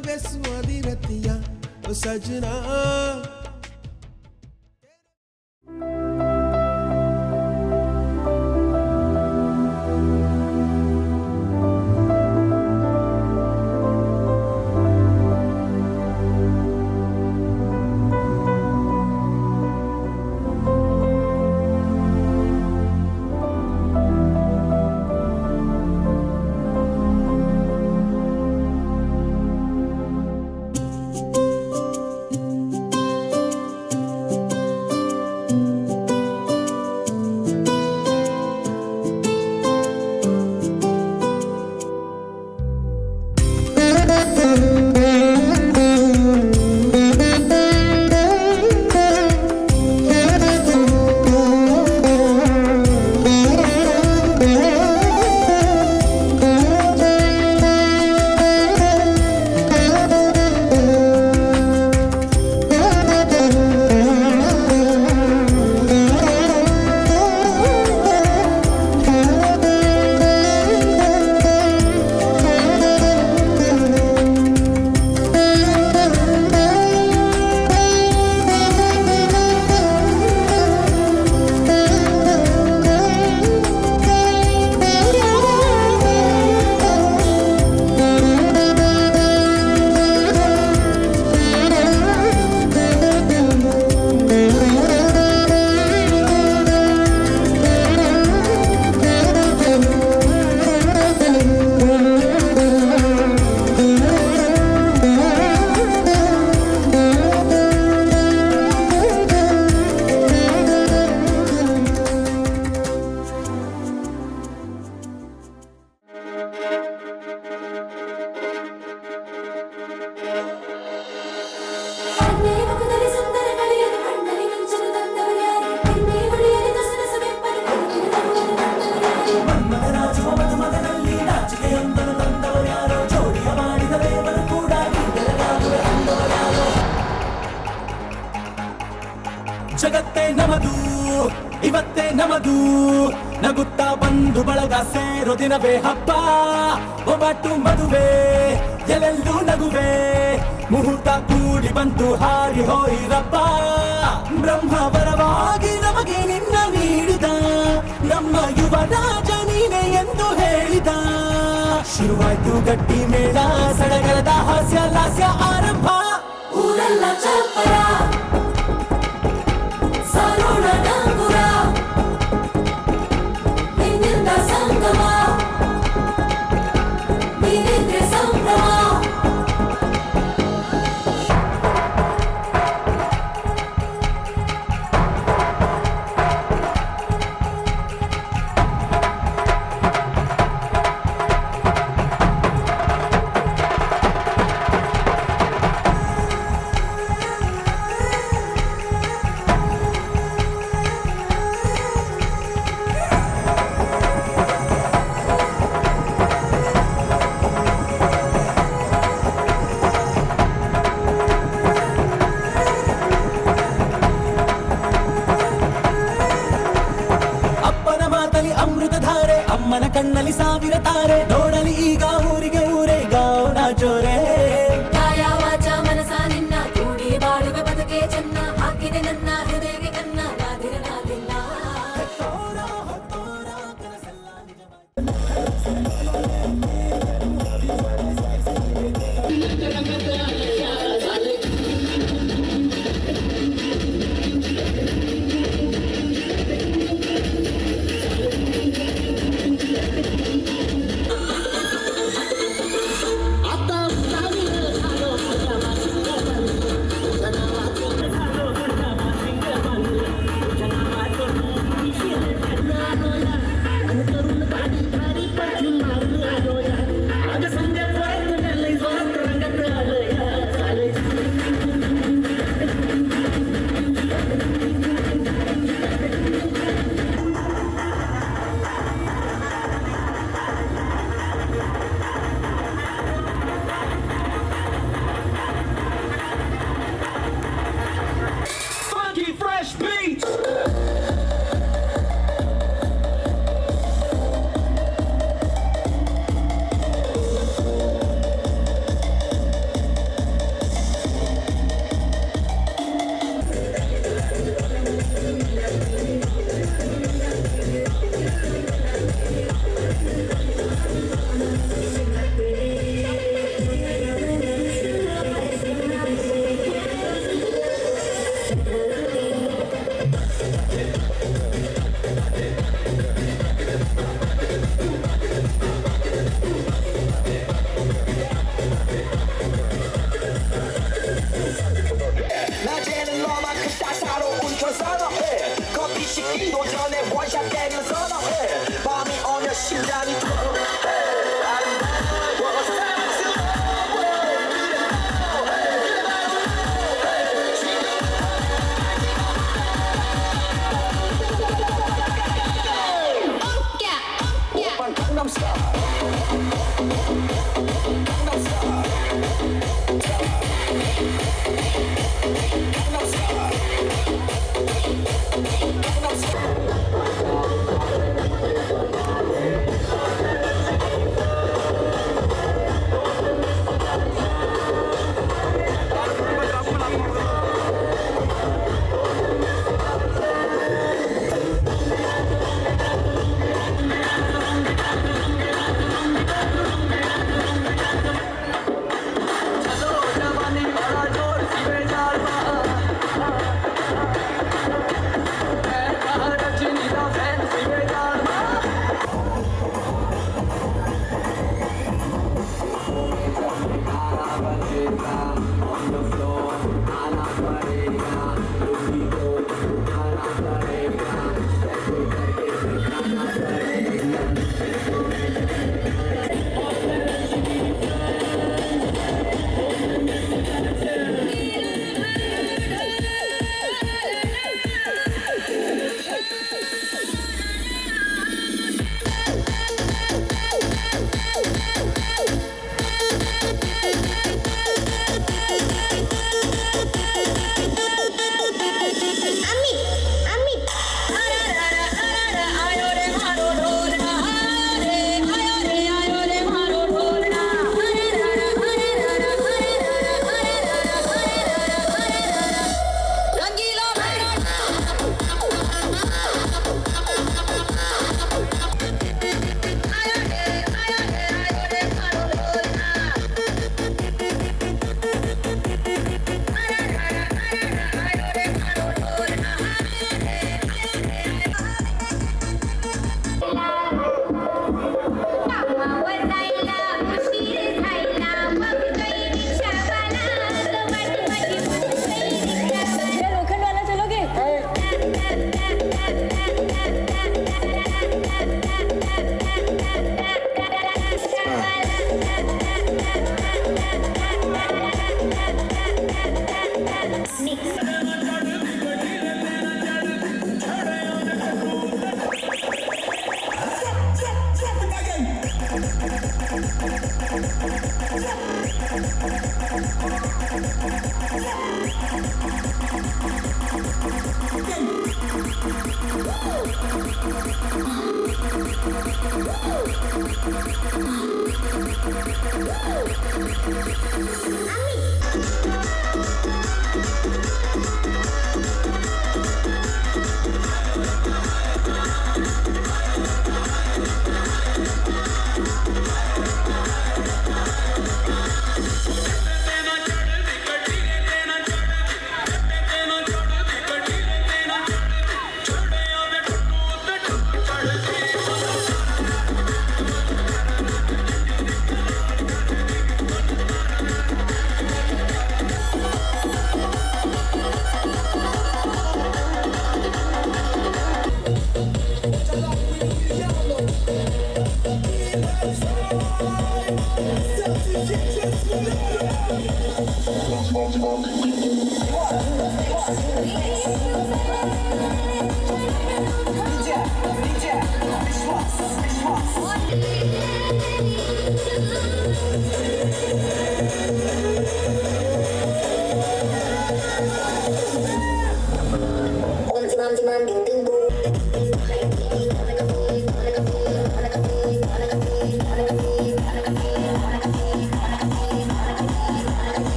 बेसुआदी रतिया ओ सजना ಜಗತ್ತೇ ನಮದು ಇವತ್ತೇ ನಮದು ನಗುತ್ತಾ ಬಂದು ಬಳಗ ಸೇರೋ ದಿನವೇ ಹಬ್ಬ ಒಬ್ಬಟ್ಟು ಮದುವೆ ಎಲ್ಲೆಲ್ಲೂ ನಗುವೆ ಮುಹೂರ್ತ ಕೂಡಿ ಬಂತು ಹಾರಿ ಹೋಯಿರಪ್ಪ ಬ್ರಹ್ಮ ವರವಾಗಿ ನಮಗೆ ನಿನ್ನ ನೀಡಿದ ನಮ್ಮ ಯುವ ರಾಜ ನೀನೆ ಎಂದು ಹೇಳಿದ ಶುರುವಾಯ್ತು ಗಟ್ಟಿ ಮೇಳ ಸಡಗರದ ಹಾಸ್ಯ ಲಾಸ್ಯ ಆರಂಭ ಊರೆಲ್ಲ ಚಪ್ಪರ ಸಾರೋಣ ಡಂಗುರ ನಿನ್ನಿಂದ ಸಂಗಮ ನೀನಿದ್ರೆ ಸಂಭ್ರಮ ಅಮ್ಮನ ಕಣ್ಣಲ್ಲಿ ಸಾವಿರ ತಾರೆ ನೋಡಲಿ ಈಗ ಊರಿಗೆ ಊರೇ ಗಾವನ ಜೋರೆ ಯಾವ ಮನಸ ನಿನ್ನ ಕೂಡಿ ಬಾಳುವೆ ಬದುಕೆ ಚೆನ್ನ ಹಾಕಿದೆ ನನ್ನ ಹೃದಯಕ್ಕೆ ಕನ್ನ ನಾದಿರನಾದಿಲ್ಲ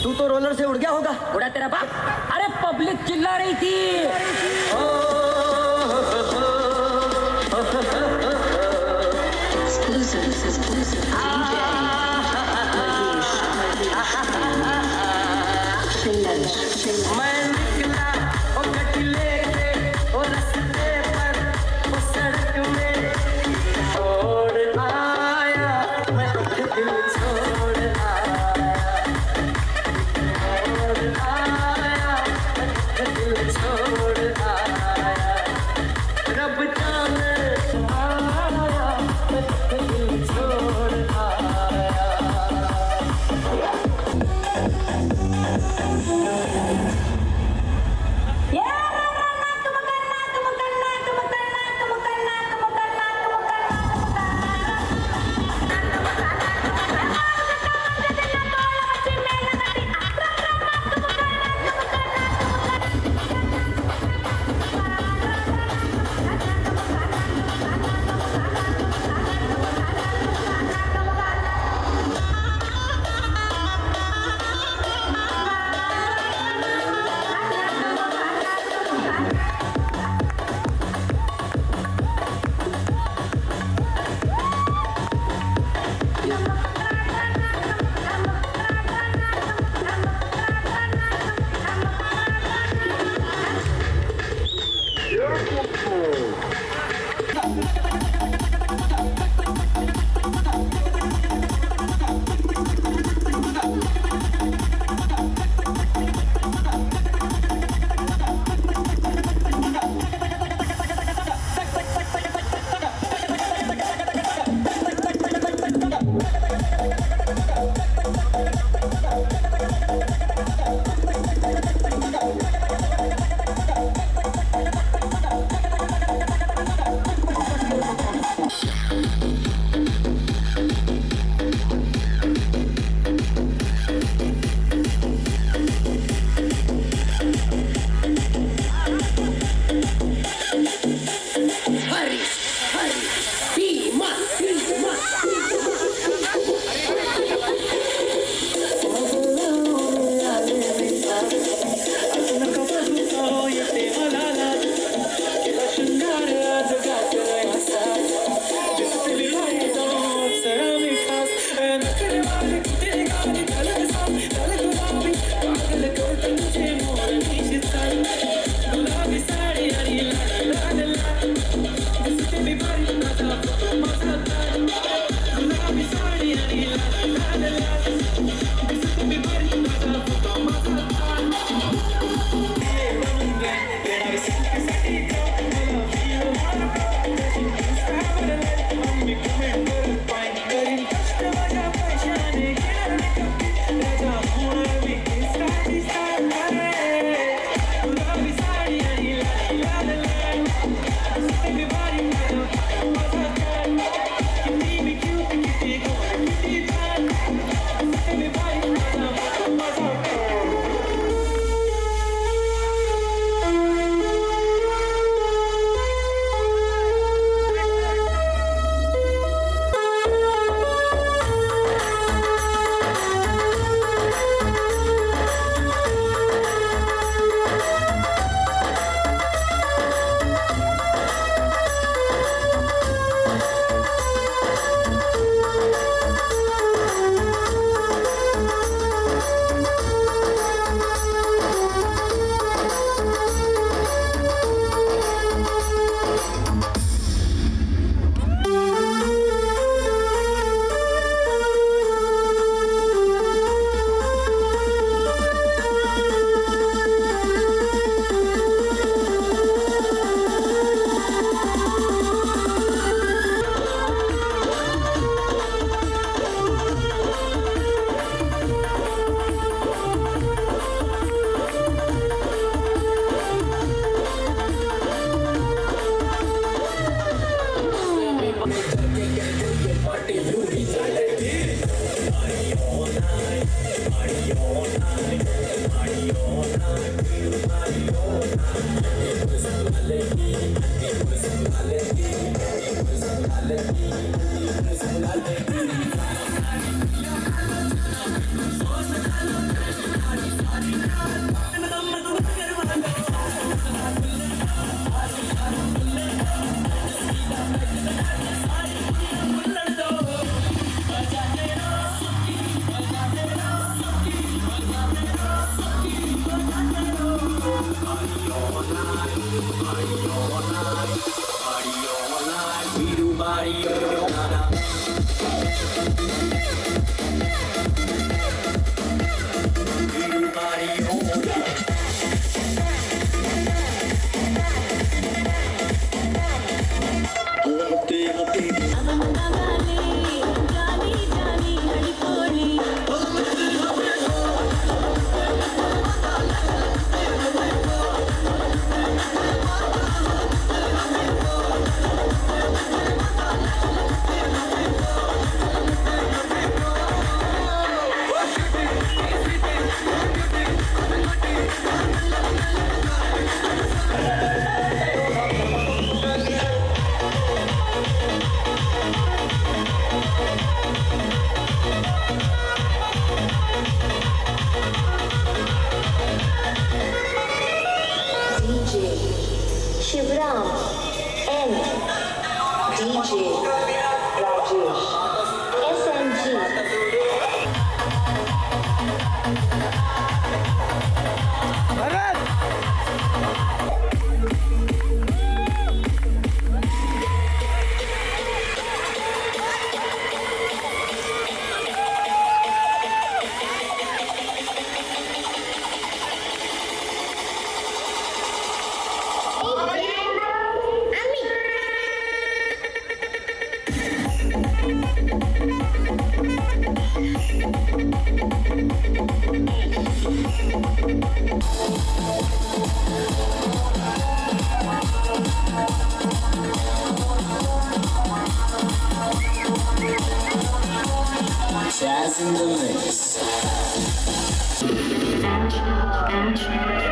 तू तो रोलर से उड़ गया होगा। उड़ा तेरा बाप। अरे पब्लिक चिल्ला रही थी। मैं निकला ओ कटले से ओ रास्ते पर ओ सड़क में छोड़ आया मैं दिल छोड़ आया दिल छोड़ आया रब जाने आया दिल छोड़ आया।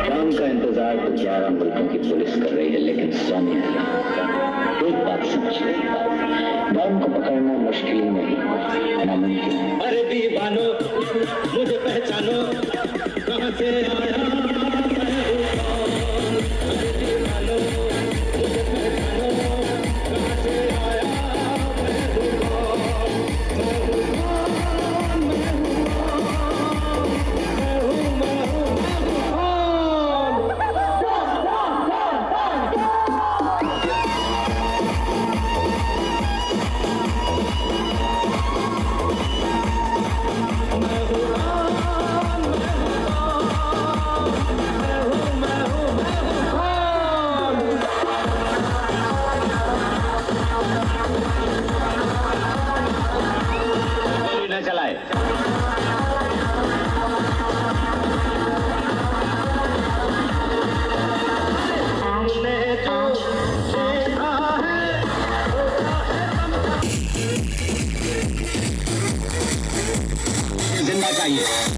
काम का इंतजार तो 11 मुल्कों की पुलिस कर रही है, लेकिन सोनिया एक बात समझिए, बम को पकड़ना मुश्किल नहीं, नामुमकिन। अरे दीवानो मुझे पहचानो, कहाँ से आया चाहिए।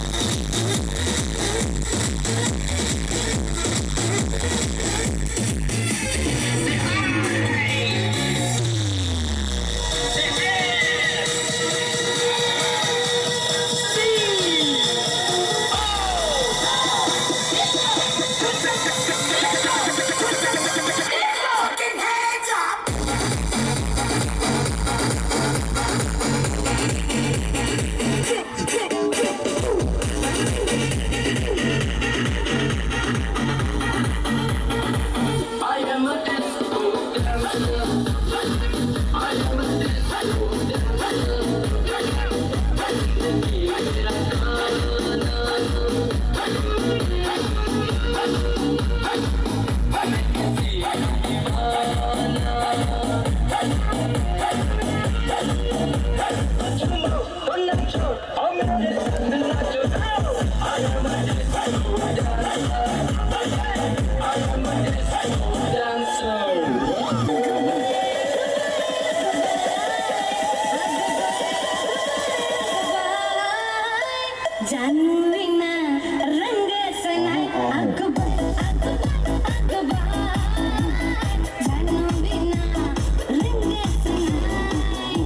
ಜಾನುವಿನ ರಂಗ ಸನಾಯ್ ಅಕ್ಬರ್ ಜಾನುವಿನ ರಂಗ ಸನಾಯ್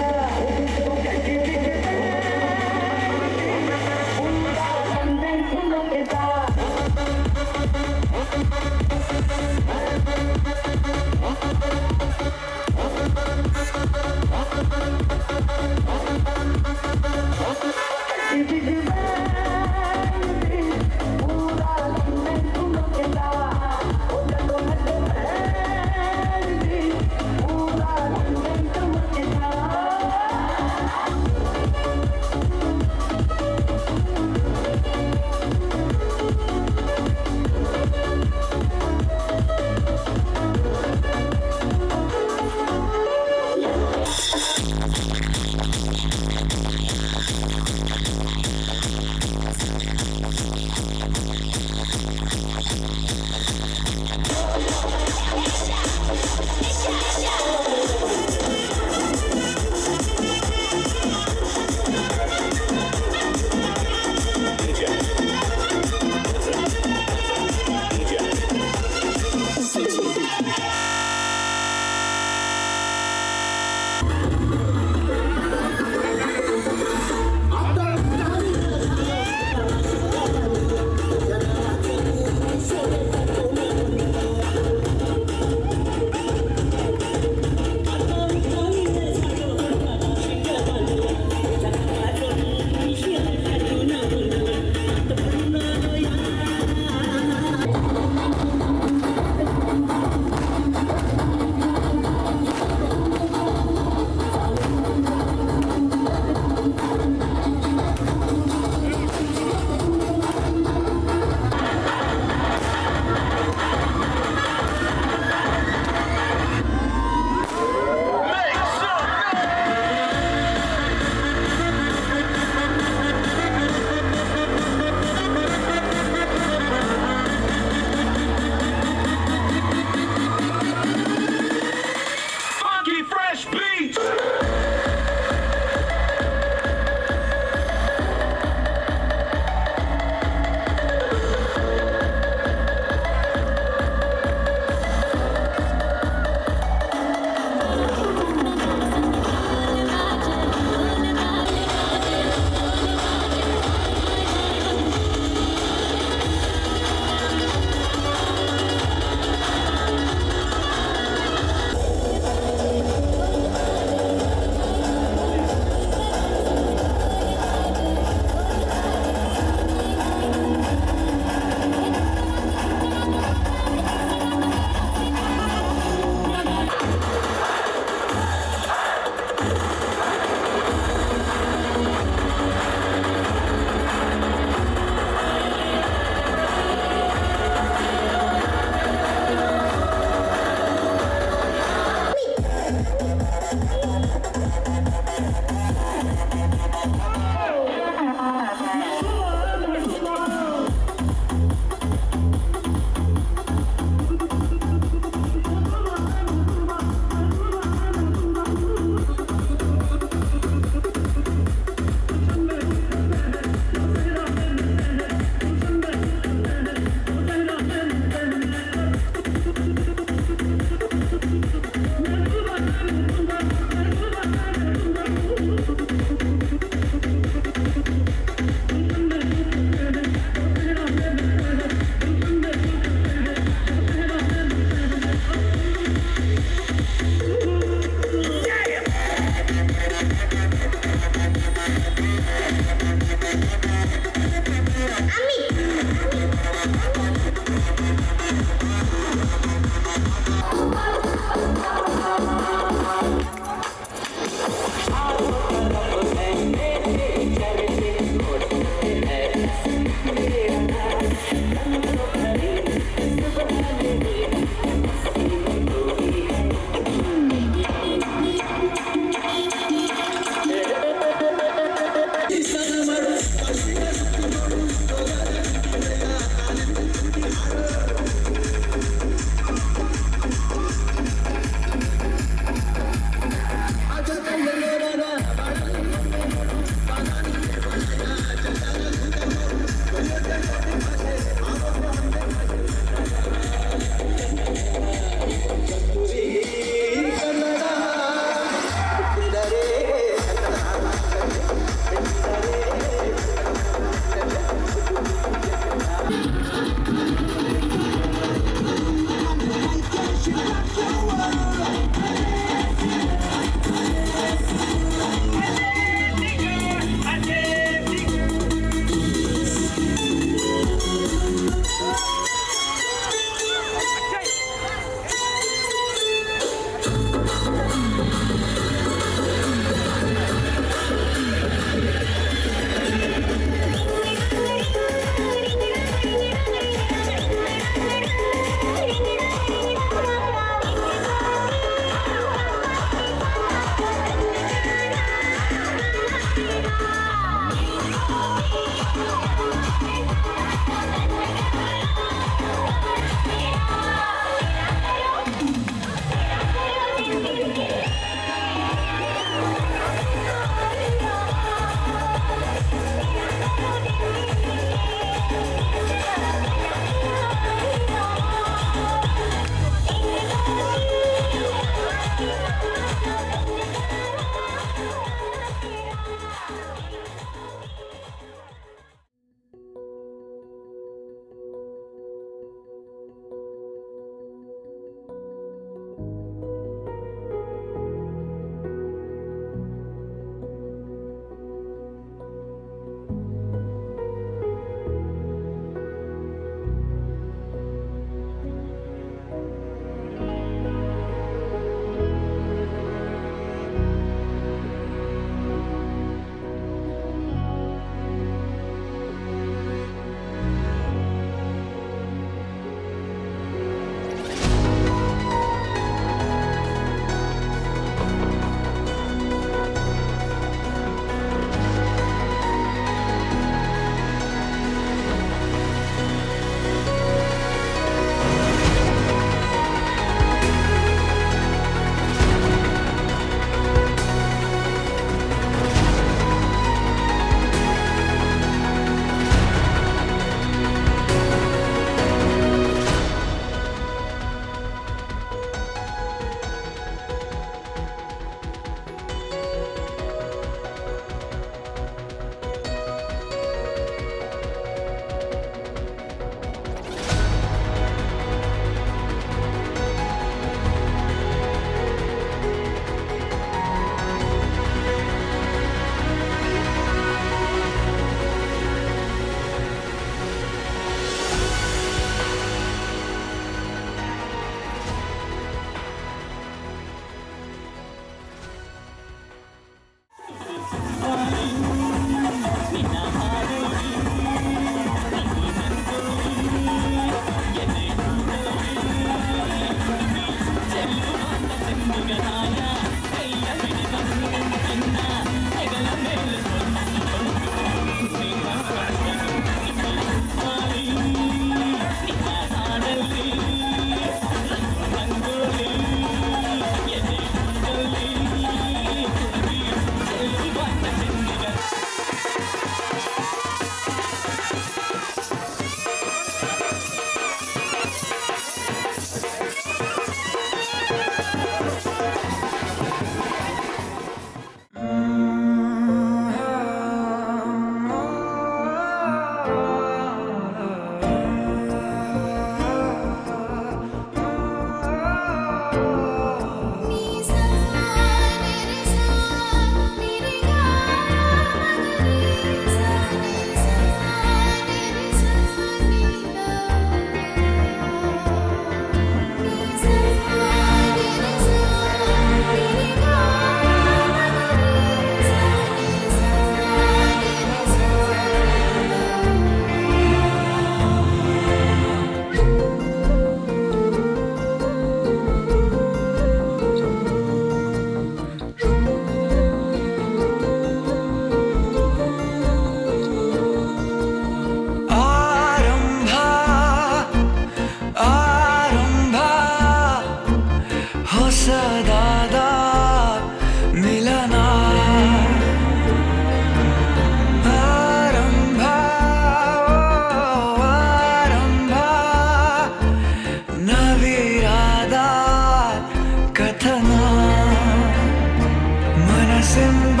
ಕನಸೆಂಬ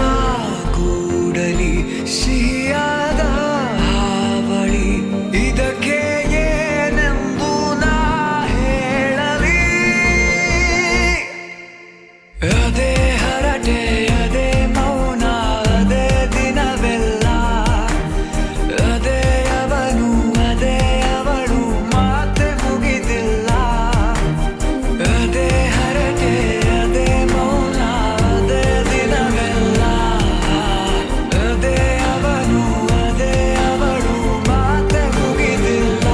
ಕೂಡಲಿ ಸಿಹಿಯಾದ ಹಾವಳಿ ಇದಕ್ಕೆ ಏನೆಂದು ನಾ ಹೇಳಲಿ ಅದೇ ಹರಟೆ ಅದೇ ಮೌನ ಅದೇ ದಿನವೆಲ್ಲ ಅದೇ ಅವನು ಅದೇ ಅವಳು ಮಾತೆ ಮುಗಿದಿಲ್ಲ ಅದೇ ಹರಟೆ ಅದೇ ಮೌನ ಅದೇ ದಿನವೆಲ್ಲ ಅದೇ ಅವನು ಅದೇ ಅವಳು ಮಾತೆ ಮುಗಿದಿಲ್ಲ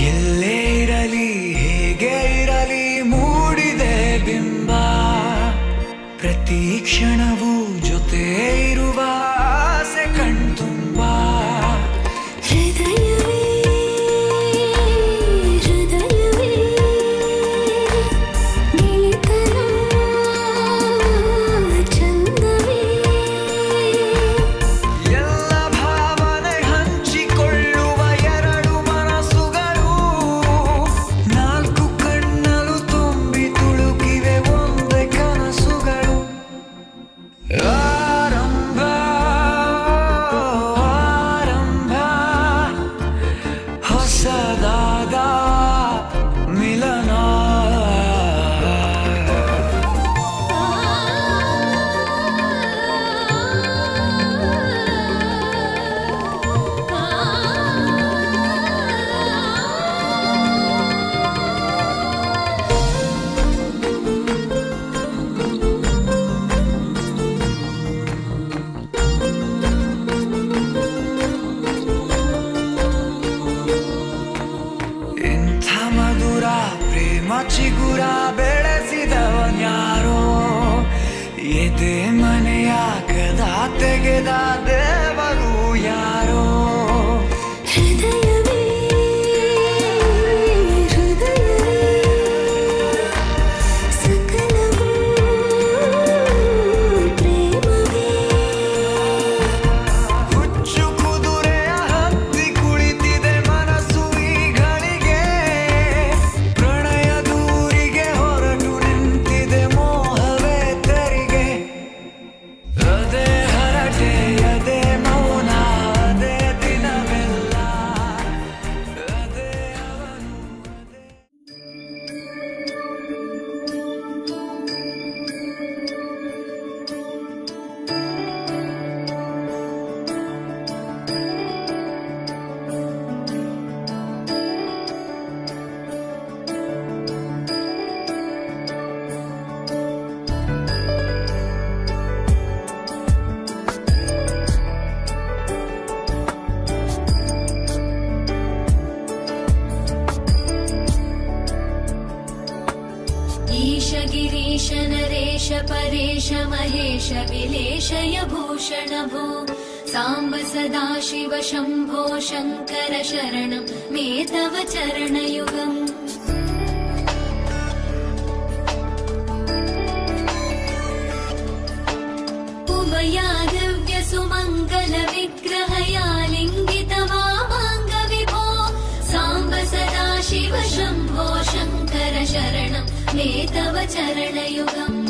ಎಲ್ಲೇ ಇರಲಿ ಹೇಗೆ ಇರಲಿ ಮೂಡಿದೆ ಬಿಂಬ ಪ್ರತಿ ಕ್ಷಣವೂ ಜೊತೆ ಇರುವ ಆಸೆ ಕಣ್ತುಂಬ ಹೃದಯವೇ ಹೃದಯವೇ ಗೆಳೆತನ ಚಂದವೇ ಎಲ್ಲ ಭಾವನೆ ಹಂಚಿಕೊಳ್ಳುವ ಎರಡು ಮನಸ್ಸುಗಳು ನಾಲ್ಕು ಕಣ್ಣಲು ತುಂಬಿ ತುಳುಕಿವೆ ಒಂದೇ ಕನಸುಗಳು ಆರಂಭ ಆರಂಭ ಹೊಸದಾದ ಮಿಲನ ಇಂಥ ಮಧುರ ಪ್ರೇಮ ಚಿಗುರ ಬೆಳೆಸಿದವನ್ಯಾರೋ ಎದೆ ಮನೆಯ ಕದ ತೆಗೆದ ದೇವರು ಯಾರೋ ಹೃದಯವೇ ಹೃದಯವೇ ಸಕಲವೂ ಪ್ರೇಮವೇ ಹುಚ್ಚು ಕುದುರೆಯ ಹತ್ತಿ ಕುಳಿತಿದೆ ಮನಸ್ಸು ಈಗಳಿಗೆ ಪ್ರಣಯ ದೂರಿಗೆ ಹೊರಟು ನಿಂತಿದೆ ಮೋಹವೇ ತೆರಿಗೆ ಅದೇ ಹರಟೆ ಅದೇ ಮೌನ ಅದೇ ದಿನವೆಲ್ಲ ಅದೇ ಅವನು ಅದೇ ईश गिरीश नरेश परेश महेश विलेशय भूषण भो साम्ब सदाशिव शम्भो शङ्कर शरणं मे तव चरणयुगम् उमया दिव्य सुमङ्गल विग्रहया लिङ्गितवामाङ्ग विभो साम्ब सदाशिव शम्भो शङ्कर शरणं मे तव चरणयुगम्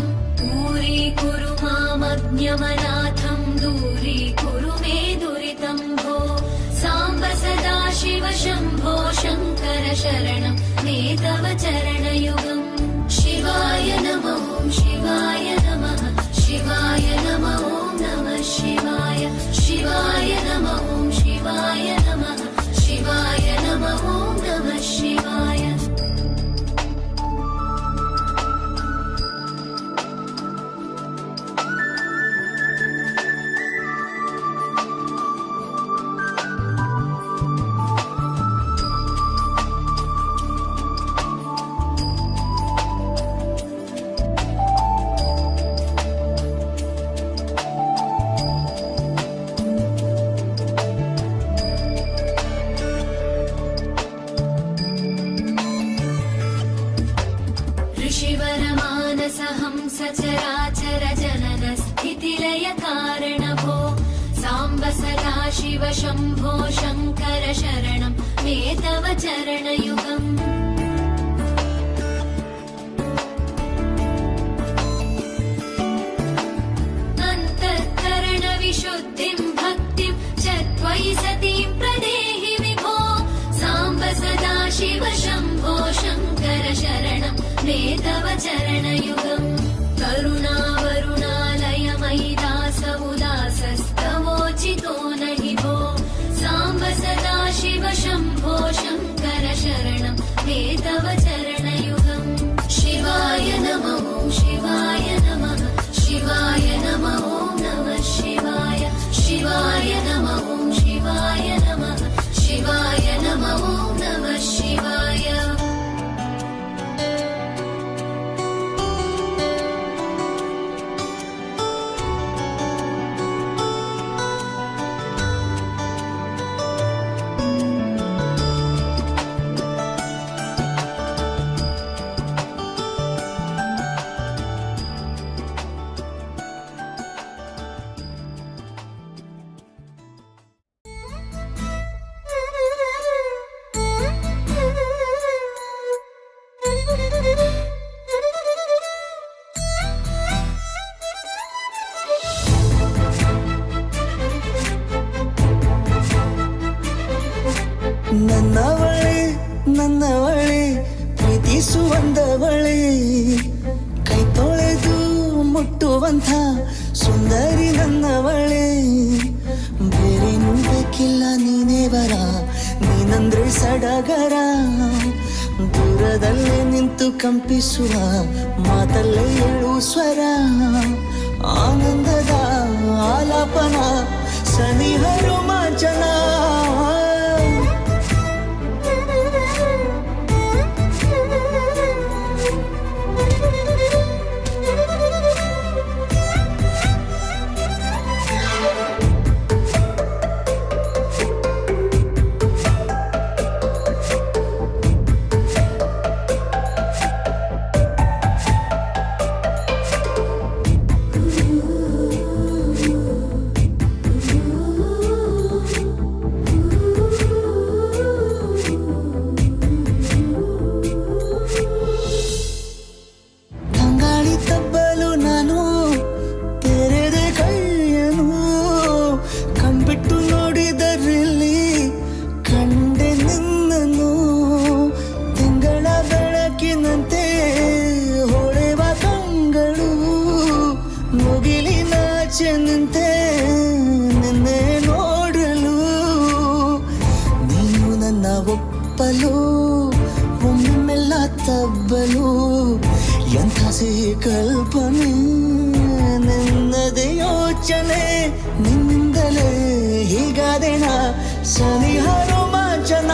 दूरीकुरु मामज्ञमनाथं दूरीकुरु मे दुरितं भो साम्ब सदाशिव शम्भो शङ्कर शरणं मे तव चरणयुगम् शिवाय नमो शिवाय नमः शिवाय नमो नमः शिवाय शिवाय नमो शिवाय नमः शिवाय नमो नमः शिवाय शम्भो शङ्कर शरणं मे तव चरणयुगम् अन्तःकरणविशुद्धिं भक्तिं च त्वयि सतीं प्रदेहि विभो साम्ब सदा शिव शम्भो शङ्कर शरणं मे तव चरणयुगम् करुणावरुणालयमयि दास उदासस्तवोचितो न हि भो साम्ब सदा शिव शम्भो शङ्कर शरणं मे तव चरणयुगम् शिवाय नमः शिवाय नमः शिवाय नमः नमः शिवाय शिवाय नमः शिवाय नमः शिवाय नमः नमः शिवाय ನನ್ನವಳೆ ನನ್ನವಳೆ ಪ್ರೀತಿಸುವಂದವಳೆ ಕೈ ತೊಳೆದು ಮುಟ್ಟುವಂಥ ಸುಂದರಿ ನನ್ನವಳೆ ಬೇರೇನು ಬೇಕಿಲ್ಲ ನೀನೇ ಬರ ನೀನಂದ್ರೆ ಸಡಗರ ದೂರದಲ್ಲೇ ನಿಂತು ಕಂಪಿಸುವ ಮಾತಲ್ಲೇ ಏಳು ಸ್ವರ ಆನಂದದ ಆಲಾಪನ ಸನಿಹ ರೋಮಾಂಚನ ನಿಂತೆ ನಿನ್ನೆ ನೋಡಲು ನೀನು ನನ್ನ ಒಪ್ಪಲು ಒಮ್ಮೆಲ್ಲ ತಬ್ಬಲು ಎಂಥ ಸಿಹಿ ಕಲ್ಪನೆ ನಿನ್ನದೇ ಯೋಚನೆ ನಿನ್ನಿಂದಲೇ ಹೀಗಾದೆನ ಸನಿಹ ರೋಮಾಂಚನ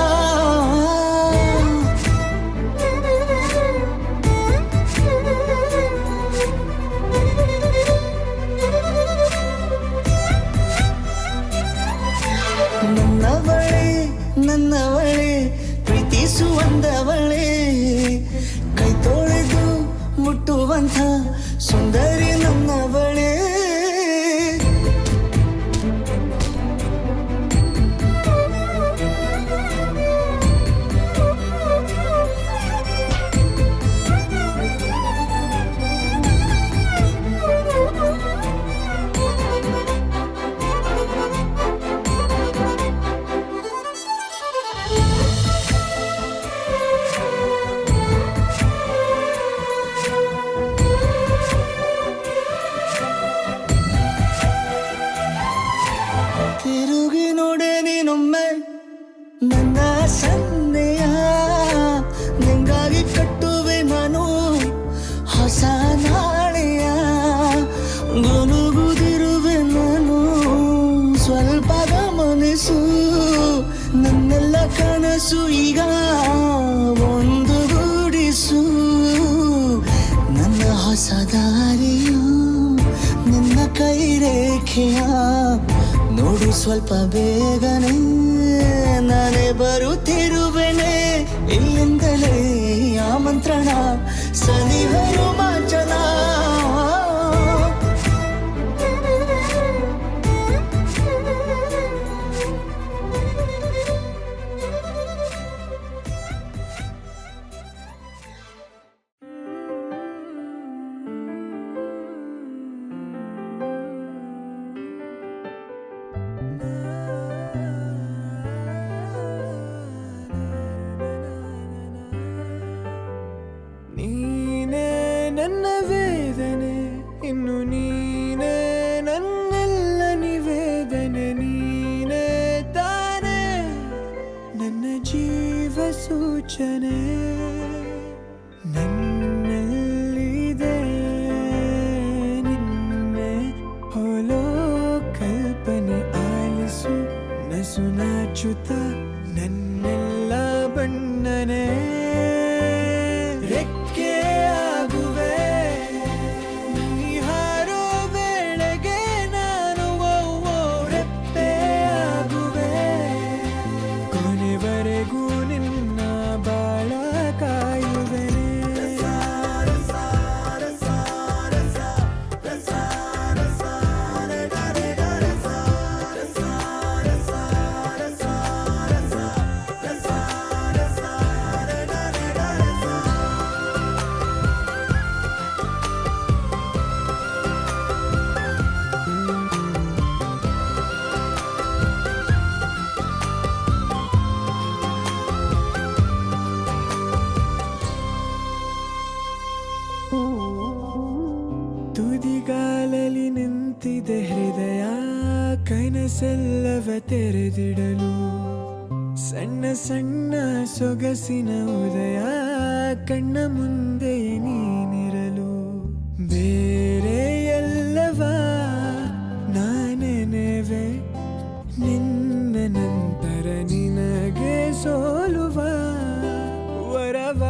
ನನ್ನವಳೆ ಪ್ರೀತಿಸುವಂದವಳೆ ಕೈ ತೊಳೆದು ಮುಟ್ಟುವಂಥ ಸುಂದರಿ ನನ್ನವಳೆ ತಿರುಗಿ ನೋಡೆ ನೀನೊಮ್ಮೆ ನನ್ನ ಸನ್ನೆಯ ನಿಂಗಾಗಿ ಕಟ್ಟುವೆ ನಾನು ಹೊಸ ನಾಳೆಯ ಗುನುಗುದಿರುವೆ ನಾನು ಸ್ವಲ್ಪ ಗಮನಿಸು ನನ್ನೆಲ್ಲ ಕನಸು ಈಗ ಒಂದು ಗೂಡಿಸು ನನ್ನ ಹೊಸ ದಾರಿಯು ನಿನ್ನ ಕೈ ರೇಖೆಯ ನೋಡು ಸ್ವಲ್ಪ ಬೇಗನೆ ನಾನೇ ಬರುತ್ತಿರುವೆನೆ ಇಲ್ಲಿಂದಲೇ ಆಮಂತ್ರಣ ಸನಿಹ ರೋಮಾಂಚನ ಇನ್ನು ನೀನೇ ನನ್ನೆಲ್ಲ ನಿವೇದನೆ, ನೀನೇ ತಾನೇ ನನ್ನ ಜೀವ ಸೂಚನೆ. ನನ್ನಲ್ಲಿದೆ ನಿನ್ನೆ ಹೋಲೋ ಕಲ್ಪನೆ, ಆಲಿಸು ನಸು ನಾಚುತ್ತ ನನ್ನೆಲ್ಲ ಬಣ್ಣನೆ. ರೆಕ್ಕೆ ಆಗುವೆ ನೀ ಹಾರೋ ವೇಳೆಗೆ, ನಾನು ರೆಪ್ಪೆ ಆಗುವೆ ಕೊನೆವರೆಗೂ ನಿನ್ನ ಬಾಳ ಕಾಯುವೆನೆ. ತುದಿಗಾಲಲ್ಲಿ ನಿಂತಿದೆ ಹೃದಯ, ಕನಸೆಲ್ಲವ ತೆರೆದಿಡಲು. ಸಣ್ಣ ಸಣ್ಣ ಸೊಗಸಿನ ಉದಯ, ಕಣ್ಣ ಮುಂದೆ ನೀನಿರಲು. ಬೇರೆ ಎಲ್ಲವ ನಾನೆನೆವೆ, ನಿನ್ನ ನಂತರ ನಿನಗೆ ಸೋಲುವ ವರವ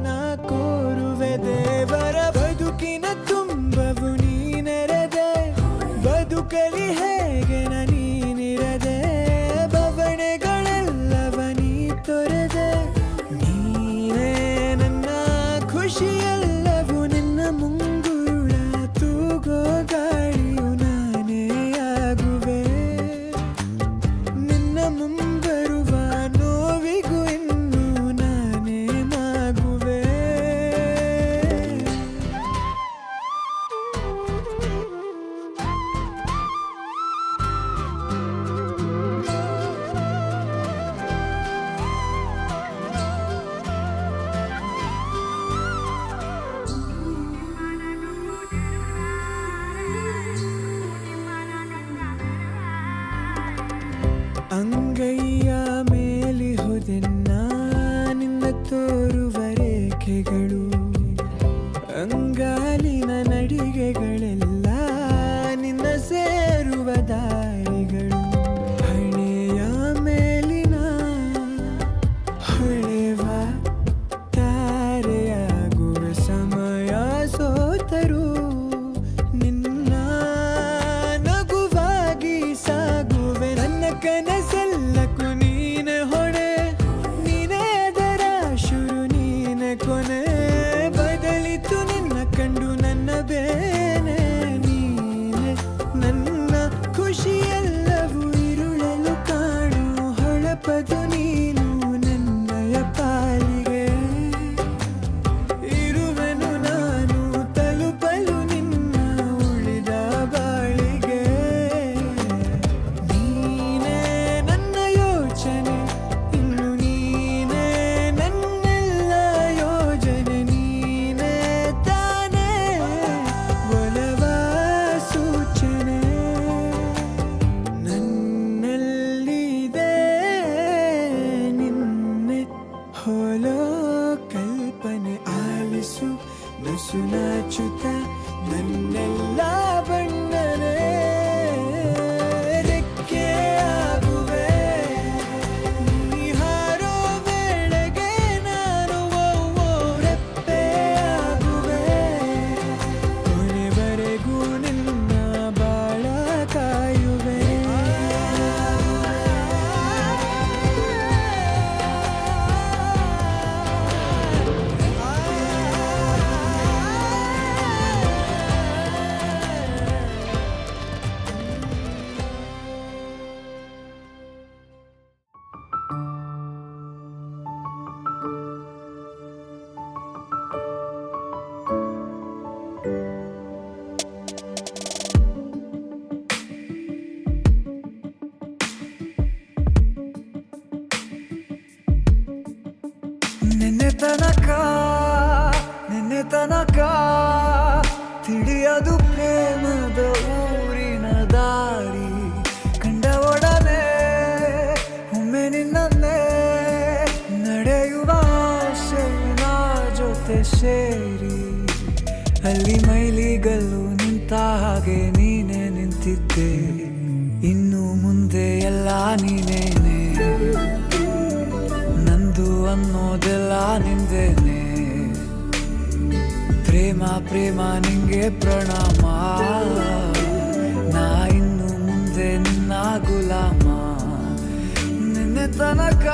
ನಾ ಕೋರುವೆ. ದೇವರ ಬದುಕಿನ ತುಂಬವು ನೀನೆರೆದೆ, ಬದುಕಲಿ ಹೇಗೆ ನೀನಿರದೆ. ಬವಣೆಗಳೆಲ್ಲವ ನೀ ತೊರೆದೆ, ನೀನೇ ನನ್ನ ಖುಷಿಯೆಲ್ಲವೂ. ನಿನ್ನ ಮುಂಗುರುಳ ತೂಗೋ ಗಾಳಿಯು ನಾನೇ ಆಗುವೆ, ನಿನ್ನ ಮುಂಬರುವ ನೋವಿಗೂ ಇನ್ನು ನಾನೇ ಮಾಗುವೆ. ಅಂಗೈಯ ಮೇಲಿ ಹೋದೆನ್ನ ನಿನ್ನ ತೋರುವ ರೇಖೆಗಳು, ಅಂಗಾಲಿನ ನಡಿಗೆಗಳೆಲ್ಲ ನಿನ್ನ ಸೇರುವ ದಾರಿಗಳು. ಹಣೆಯ ಮೇಲಿನ ಹೊಳೆವ ತಾರೆಯಾಗುವ ಸಮಯ ಸೋತರು, ನಿನ್ನ ನಗುವಾಗಿ ಸಾಗುವೆ. ನನ್ನ ಕನಸೆಲ್ಲಕ್ಕೂ ನೀನೆ ಹೊಣೆ, ನೀನೇ ಅದರ ಶುರು, ನೀನೆ ಕೊನೆ. ಬದಲಿತು ನಿನ್ನ ಕಂಡು ನನ್ನ ಬೇನೆ, ನೀನೆ ನನ್ನ ಖುಷಿಯೆಲ್ಲವೂ. ಇರುಳಲು ಕಾಣು ಹೊಳಪದು ನೀನು ನನ್ನಯ ಪಾಲಿಗೆ. ಇರುವೆನು ನಾನು ತಲುಪಲು ನಿನ್ನ ಉಳಿದ ಬಾಳಿಗೆ. ನೀನೇ ನನ್ನ ಯೋಚನೆ, ಇನ್ನು ನೀನೇ ನನ್ನೆಲ್ಲ ಯೋಜನೆ. ನೀನೇ ತಾನೇ ಒಲವ ಸೂಚನೆ. ನನ್ನಲ್ಲಿದೆ ನಿನ್ನೆ ಹೋಲೋ ಕಲ್ಪನೆ, ಆಲಿಸು ನಸು ನಾಚುತ್ತ ನನ್ನೆಲ್ಲ ಬಣ್ಣನೆ. ರೆಕ್ಕೆ ಆಗುವೆ ನೀ ಹಾರೋ ವೇಳೆಗೆ, ನಾನು ರೆಪ್ಪೆ ಆಗುವೆ ಕೊನೆವರೆಗೂ ನಿನ್ನ ಬಾಳ ಕಾಯುವೆ. ನಿನ್ನೆ ತನಕ ತಿಳಿದಿರಲಿಲ್ಲ ಅದು ಪ್ರೇಮದ ಊರಿನ ದಾರಿ ಕಂಡ ಒಡನೆ ಒಮ್ಮೆ ನಿನ್ನೇ ನಡೆಯುವ ಆಸೆಯ ಜೊತೆ ಸೇರಿ ಅಲ್ಲಿ ಮೈಲಿಗಲ್ಲು ನಿಂತ ಹಾಗೆ ನೀನೆ ನಿಂತಿದ್ದೆ ಇನ್ನು ಮುಂದೆ ಎಲ್ಲ ನೀನೇನೆ ನಂದು ಅನ್ನೋದೆಲ್ಲ ನಿಂದೇನೆ ಪ್ರೇಮ ಪ್ರೇಮ ನಿಂಗೆ ಪ್ರಣಾಮ ನಾ ಇನ್ನು ಮುಂದೆ ನಿನ್ನ ಗುಲಾಮ ನಿನ್ನೆ ತನಕ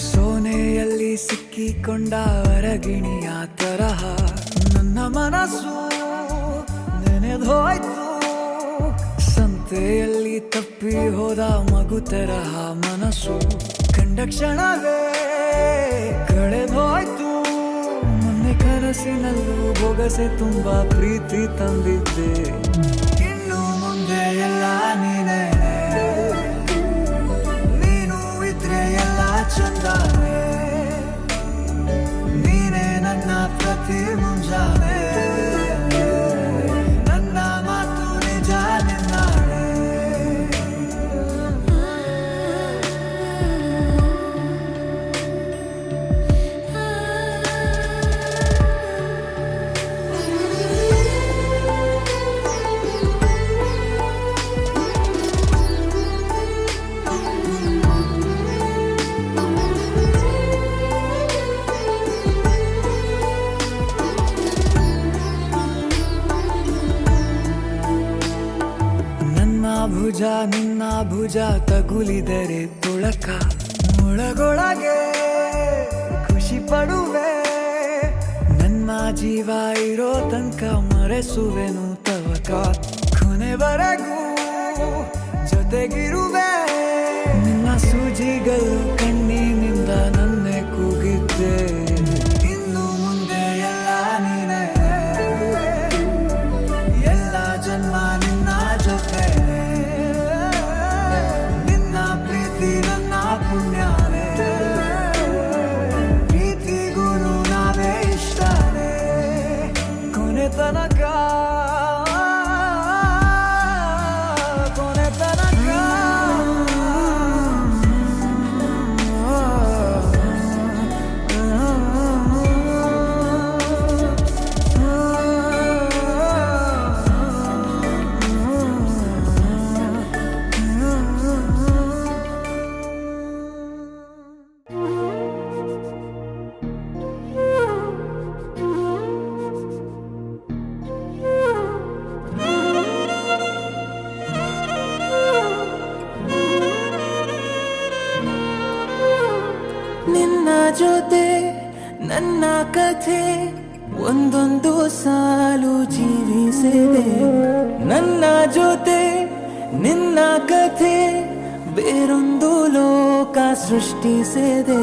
ಸೋನೆಯಲ್ಲಿ ಸಿಕ್ಕಿಕೊಂಡ ಅರಗಿಣಿಯ ತರಹ ನನ್ನ ಮನಸ್ಸು ನೆನೆದೋಯ್ತು ಸಂತೆಯಲ್ಲಿ ತಪ್ಪಿ ಹೋದ ಮಗು ತರಹ ಮನಸ್ಸು ಕಂಡ ಕ್ಷಣವೇ ಕಳೆದೋಯ್ತು ಮೊನ್ನೆ ಕನಸಿನಲ್ಲೂ ಬೊಗಸೆ ತುಂಬಾ ಪ್ರೀತಿ ತಂದಿದ್ದೆ ಇನ್ನು ಮುಂದೆ ಎಲ್ಲ ನೀನೇ ಎಲ್ಲ ಚಂದಾನೆ ನೀನೇ ನನ್ನ ಪ್ರತಿ ಮುಂಜಾನೆ ನನ್ನ ಮಾತು ನಿಜ ನಿನ್ನಾಳೆ ಭುಜ ನಿನ್ನ ಭುಜ ತಗುಲಿದರೆ ತುಳಕ ಒಳಗೊಳಗೆ ಖುಷಿ ಪಡುವೆ ನನ್ನ ಜೀವ ಇರೋ ತನಕ ಮರೆಸುವೆನು ತವಕ ಕೊನೆವರೆಗೂ ಜೊತೆಗಿರುವೆ ನಿನ್ನ ಸೂಜಿಗಳು ಕಣ್ಣಿನಿಂದ ನನ್ನೆ ಕೂಗಿದ್ದೆ ಇನ್ನು ಮುಂದೆ ಎಲ್ಲ ನೀನೇ ಎಲ್ಲ ಜನ್ಮ ನಿನ್ನ ಜೊತೆ ನನ್ನ ಪುಣ್ಯನೇ ಪ್ರೀತಿಗೂ ನಾವೇ ಇಷ್ಟನೇ ಕೊನೆ ತನಕ ನಿನ್ನ ಜೊತೆ ನನ್ನ ಕಥೆ ಒಂದೊಂದು ಸಾಲು ಜೀವಿಸಿದೆ ನನ್ನ ಜೊತೆ ನಿನ್ನ ಕಥೆ ಬೇರೊಂದು ಲೋಕ ಸೃಷ್ಟಿಸಿದೆ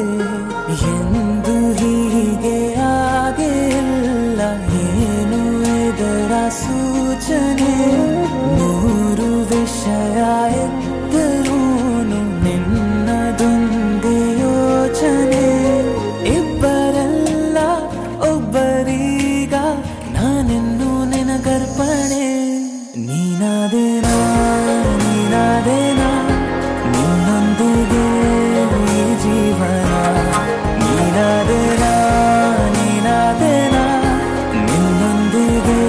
ಎಂದು ಹೀಗೆ ಆಗಿಲ್ಲ ಏನು ಇದರ ಸೂಚನೆ ನೂರು ವಿಷಯ ಎತ್ತರೂನು ನಿನ್ನದೊಂದೇ ಯೋಚನೆ ಇಬ್ಬರಲ್ಲ ಒಬ್ಬರೀಗ ನಾನೆನ್ನು ನಿನಗರ್ಪಣೆ ನೀನಾದೇನಾ ನಿನ್ನೊಂದಿಗೆ ಈ ಜೀವನ ನೀನಾದೇನಾ ನಿನ್ನೊಂದಿಗೆ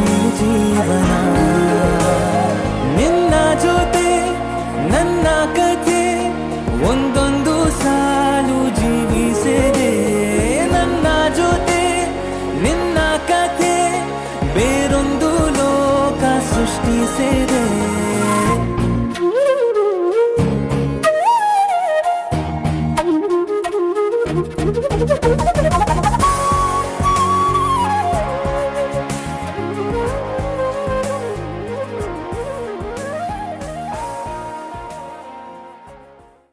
ಈ ಜೀವನ ನಿನ್ನ ಜೊತೆ ನನ್ನ ಕಥೆ ಬೇರೊಂದು ಲೋಕ ಸೃಷ್ಟಿಸಿದೆ